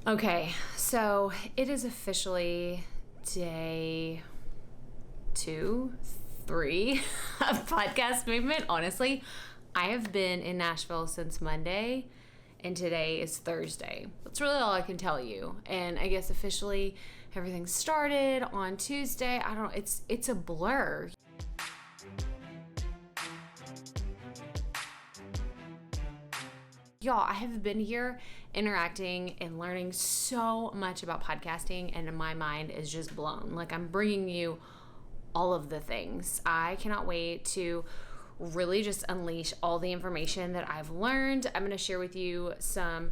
Okay, so it is officially day 2, 3 of Podcast Movement. Honestly, I have been in Nashville since Monday, and today is Thursday. That's really all I can tell you. And I guess officially everything started on Tuesday. It's a blur. Y'all, I have been here interacting and learning so much about podcasting, and my mind is just blown. Like, I'm bringing you all of the things. I cannot wait to really just unleash all the information that I've learned. I'm going to share with you some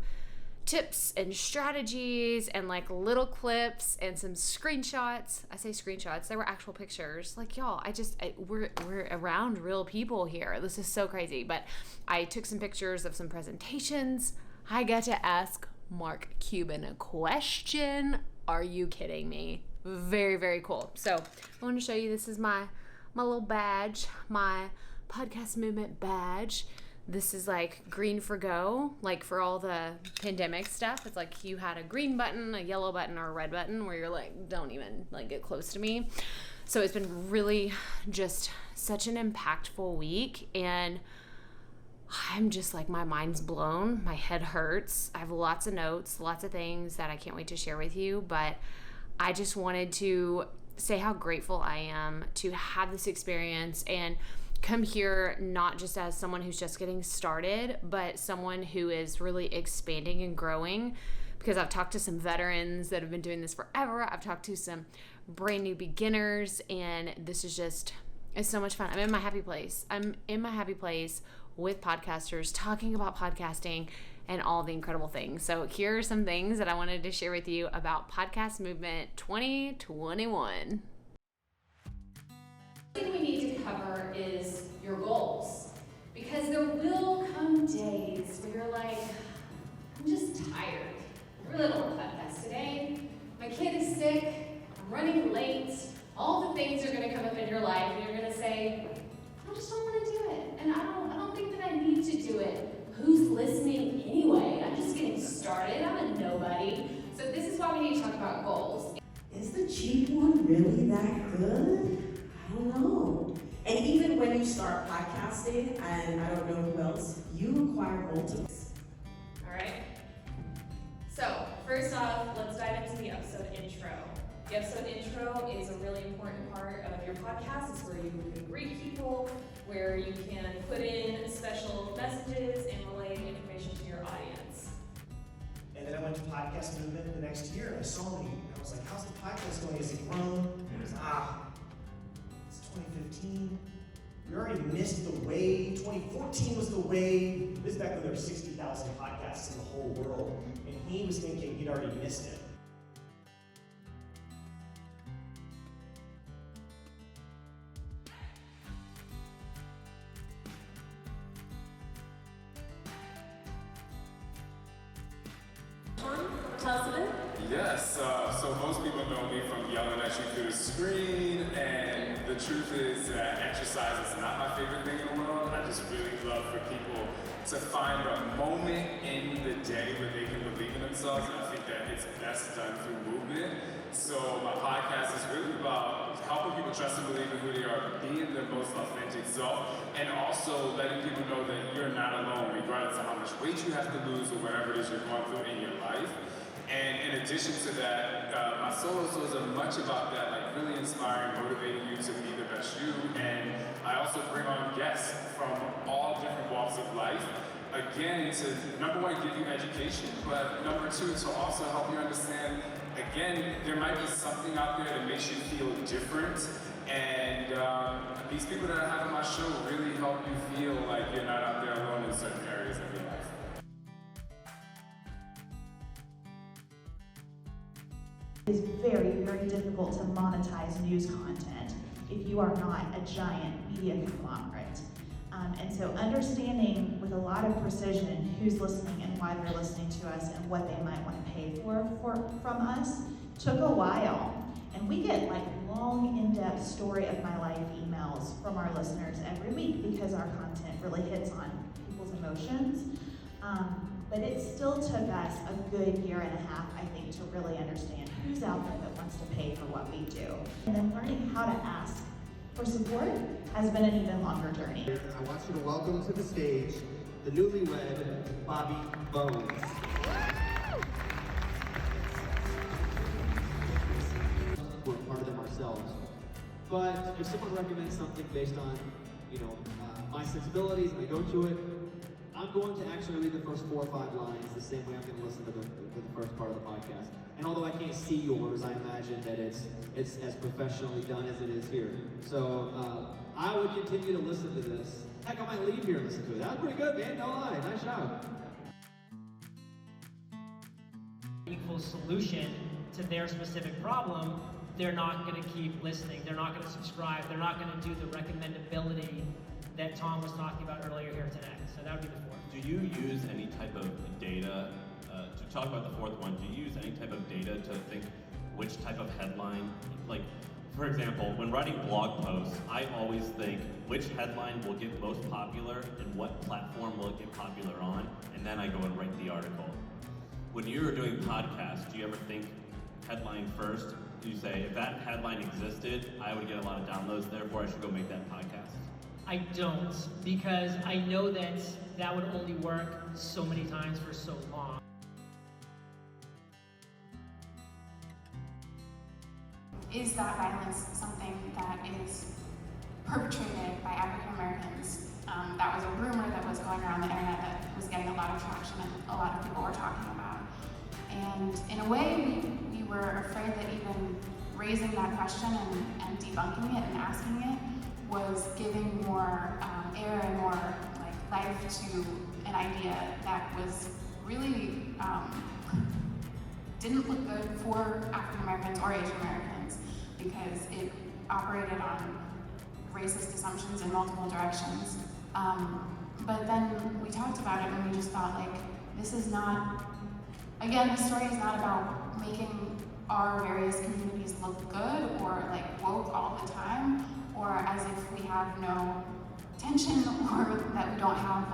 tips and strategies and like little clips and some screenshots. I say screenshots, they were actual pictures. Like, y'all, we're around real people here. This is so crazy. But I took some pictures of some presentations. I got to ask Mark Cuban a question. Are you kidding me? Very, very cool. So I want to show you, this is my little badge, my Podcast Movement badge. This is like green for go, like for all the pandemic stuff. It's like you had a green button, a yellow button, or a red button where you're like, don't even like get close to me. So it's been really just such an impactful week, and I'm just like, my mind's blown. My head hurts. I have lots of notes, lots of things that I can't wait to share with you, but I just wanted to say how grateful I am to have this experience and come here not just as someone who's just getting started, but someone who is really expanding and growing, because I've talked to some veterans that have been doing this forever. I've talked to some brand new beginners, and this is just, it's so much fun. I'm in my happy place. I'm in my happy place with podcasters talking about podcasting and all the incredible things. So here are some things that I wanted to share with you about Podcast Movement 2021. The thing we need to cover is your goals, because there will come days where you're like, I'm just tired. I really don't want to podcast today. My kid is sick. I'm running late. All the things are going to come up in your life, and you're going to say, I just don't want to do it, and I don't think that I need to do it. Who's listening anyway? I'm just getting started. I'm a nobody. So this is why we need to talk about goals. Is the cheap one really that good? I don't know. And even when you start podcasting, and I don't know who else, you acquire multiples. All right. So first off, let's dive into the episode intro. The episode intro is a really important part of your podcast. It's where you can greet people, where you can put in special messages and relay information to your audience. And then I went to Podcast Movement the next year, and I saw me, and I was like, how's the podcast going? Has it grown? And it was, it's 2015. We already missed the wave. 2014 was the wave. This is back when there were 60,000 podcasts in the whole world. And he was thinking he'd already missed it. Tell us a bit. Yes, so most people know me from yelling at you through the screen, and the truth is that exercise is not my favorite thing in the world. I just really love for people to find a moment in the day where they can believe in themselves, and I think that it's best done through movement. So my podcast is really about helping people trust and believe in who they are, being their most authentic self, and also letting people know that you're not alone, regardless of how much weight you have to lose or whatever it is you're going through in your life. And in addition to that, my solo shows are much about that, like really inspiring, motivating you to be the best you. And I also bring on guests from all different walks of life. Again, to number one, give you education, but number two, to also help you understand, again, there might be something out there that makes you feel different. And these people that I have on my show really help you feel like you're not out there alone in certain areas of your life. It's very, very difficult to monetize news content if you are not a giant media conglomerate. And so understanding with a lot of precision who's listening and why they're listening to us and what they might want to pay from us took a while. And we get like long, in-depth story of my life emails from our listeners every week because our content really hits on people's emotions. But it still took us a good year and a half, I think, to really understand who's out there that wants to pay for what we do. And then learning how to ask for support has been an even longer journey. I want you to welcome to the stage the newlywed Bobby Bones. We're part of them ourselves. But if someone recommends something based on, my sensibilities and I go to it, I'm going to actually read the first 4 or 5 lines the same way I'm going to listen to the first part of the podcast. And although I can't see yours, I imagine that it's as professionally done as it is here. So I would continue to listen to this. Heck, I might leave here and listen to it. That was pretty good, man. Don't lie. Nice job. Equal solution to their specific problem, they're not going to keep listening. They're not going to subscribe. They're not going to do the recommendability that Tom was talking about earlier here today. So that would be the 4th. Do you use any type of data, to talk about the 4th one, do you use any type of data to think which type of headline, like, for example, when writing blog posts, I always think which headline will get most popular and what platform will it get popular on, and then I go and write the article. When you're doing podcasts, do you ever think headline first? Do you say, if that headline existed, I would get a lot of downloads, therefore I should go make that podcast? I don't, because I know that that would only work so many times for so long. Is that violence something that is perpetrated by African Americans? That was a rumor that was going around the internet that was getting a lot of traction and a lot of people were talking about. And in a way, we were afraid that even raising that question and debunking it and asking it was giving more air and more life to an idea that was really didn't look good for African Americans or Asian Americans because it operated on racist assumptions in multiple directions. But then we talked about it and we just thought this is not, again, the story is not about making our various communities look good or woke all the time, or as if we have no tension or that we don't have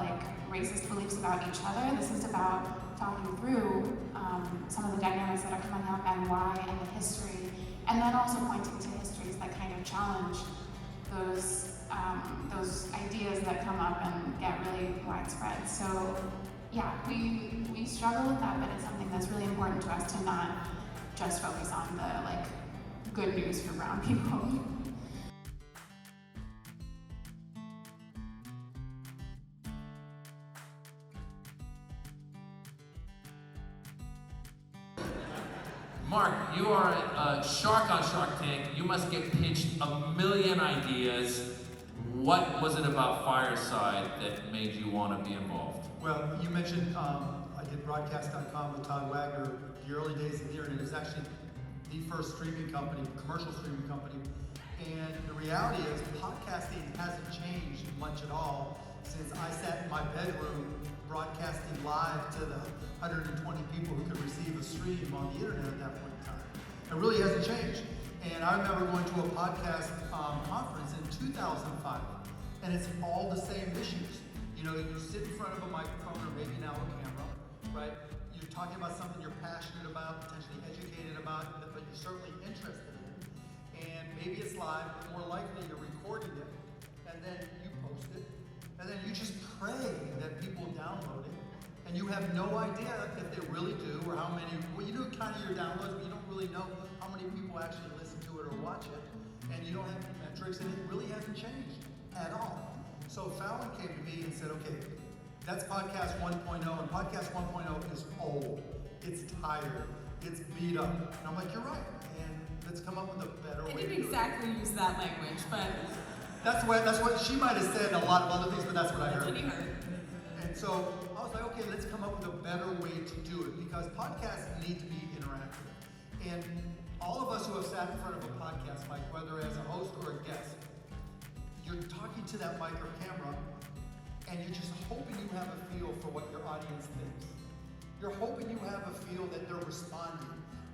racist beliefs about each other. This is about talking through some of the dynamics that are coming up and why and the history, and then also pointing to histories that kind of challenge those ideas that come up and get really widespread. So yeah, we struggle with that, but it's something that's really important to us to not just focus on the good news for brown people. Mark, you are a shark on Shark Tank. You must get pitched a million ideas. What was it about Fireside that made you want to be involved? Well, you mentioned I did broadcast.com with Todd Wagner, the early days of the internet. It was actually the first streaming company, commercial streaming company. And the reality is podcasting hasn't changed much at all since I sat in my bedroom broadcasting live to the 120 people who could receive a stream on the internet at that point in time. It really hasn't changed. And I remember going to a podcast conference in 2005, and it's all the same issues. You sit in front of a microphone or maybe now a camera, right? You're talking about something you're passionate about, potentially educated about, but you're certainly interested in. And maybe it's live, but more likely you're recording it, and then you post it, and then you just pray that people download it, and you have no idea if they really do or how many. Well, you do kind of your downloads, but you don't really know how many people actually listen to it or watch it, and you don't have any metrics, and it really hasn't changed at all. So Fallon came to me and said, okay, that's Podcast 1.0, and Podcast 1.0 is old, it's tired, it's beat up. And I'm like, you're right, and let's come up with a better way to do it. I didn't exactly use that language, but... That's what she might have said, and a lot of other things, but that's what I heard. That's what he heard. And so I was like, okay, let's come up with a better way to do it, because podcasts need to be interactive. And all of us who have sat in front of a podcast mic, whether as a host or a guest, you're talking to that mic or camera, and you're just hoping you have a feel for what your audience thinks. You're hoping you have a feel that they're responding.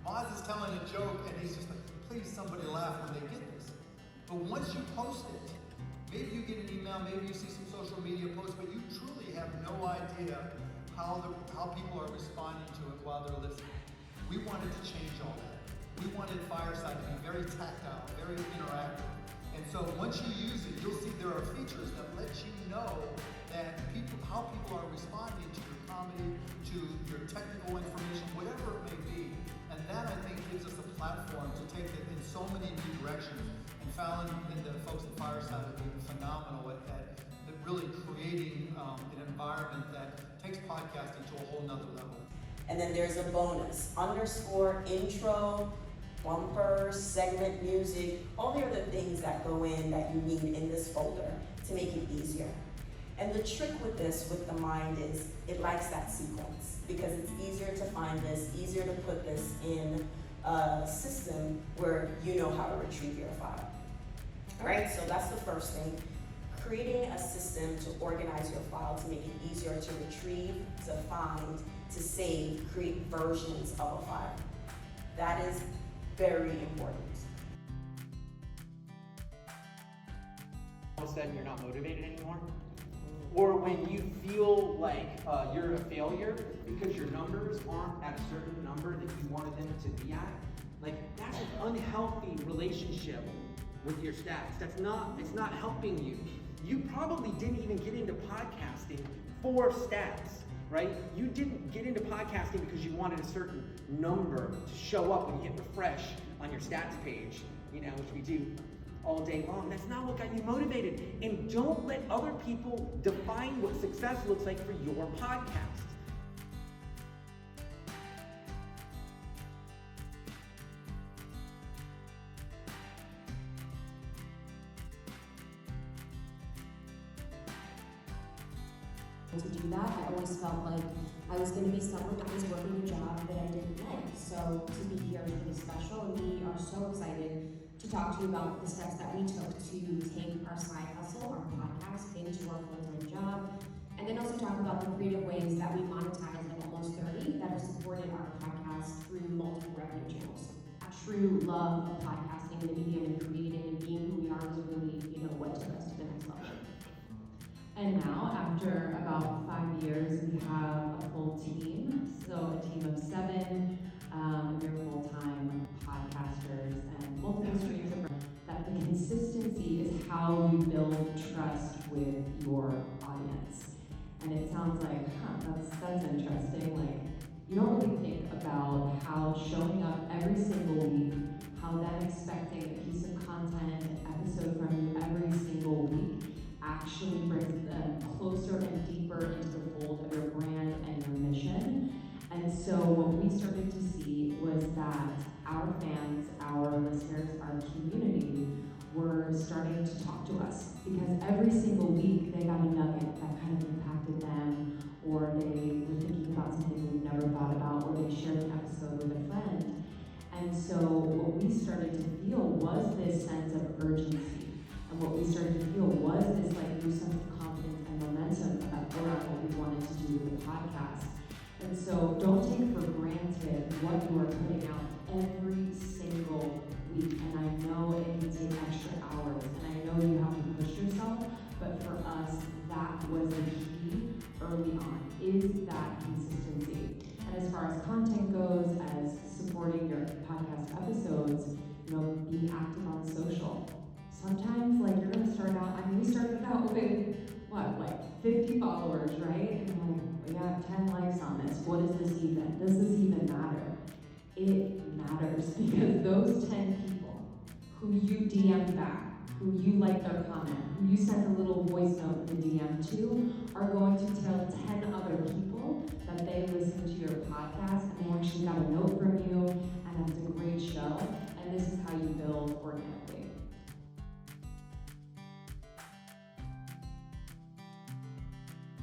Moz is telling a joke, and he's just like, please somebody laugh when they get this. But once you post it, maybe you get an email, maybe you see some social media posts, but you truly have no idea how people are responding to it while they're listening. We wanted to change all that. We wanted Fireside to be very tactile, very interactive. And so once you use it, you'll see there are features that let you know that how people are responding to your comedy, to your technical information, whatever it may be. And that, I think, gives us a platform to take it in so many new directions. And Fallon and the folks at Fireside have been phenomenal at really creating an environment that takes podcasting to a whole nother level. And then there's a bonus, _intro, bumper, segment music, all the other things that go in that you need in this folder to make it easier. And the trick with this, with the mind, is it likes that sequence because it's easier to find this, easier to put this in a system where you know how to retrieve your file. All right, so that's the first thing. Creating a system to organize your file, to make it easier to retrieve, to find, to save, create versions of a file. That is very important. All of a sudden you're not motivated anymore? Or when you feel like you're a failure because your numbers aren't at a certain number that you wanted them to be at, like that's an unhealthy relationship with your stats. It's not helping you. You probably didn't even get into podcasting for stats, right? You didn't get into podcasting because you wanted a certain number to show up when you hit refresh on your stats page, which we do all day long. That's not what got you motivated. And don't let other people define what success looks like for your podcast. To do that, I always felt like I was going to be someone that was working a job that I didn't like. So to be here is really special, and we are so excited to talk to you about the steps that we took to take our side hustle, our podcast, into our full-time job, and then also talk about the creative ways that we monetize at almost 30 that have supported our podcast through multiple revenue channels. A true love of podcasting, the medium, and creating and being who we are was really, what took us to the next level. And now, after about 5 years, we have a full team. So a team of 7, they're full-time podcasters and multiple streams of that the consistency is how you build trust with your audience. And it sounds like, that's interesting. Like, you don't really think about how showing up every single week, how them expecting a piece of content, an episode from you every single week, actually brings them closer and deeper into the fold of your brand and your mission. And so what we started to see was that our fans, our listeners, our community were starting to talk to us because every single week they got a nugget that kind of impacted them, or they were thinking about something they've never thought about, or they shared an episode with a friend. And so what we started to feel was this sense of urgency. And what we started to feel was this new sense of confidence and momentum around what we wanted to do with the podcast. And so don't take for granted what you are putting out every single week. And I know it can take extra hours, and I know you have to push yourself, but for us, that was the key early on, is that consistency. And as far as content goes, as supporting your podcast episodes, being active on social. Sometimes, you're gonna start out, we started out with, 50 followers, right? And we got 10 likes on this. What is this even? Does this even matter? It matters, because those 10 people who you DM back, who you like their comment, who you send a little voice note in the DM to, are going to tell 10 other people that they listened to your podcast and they actually got a note from you, and it's a great show.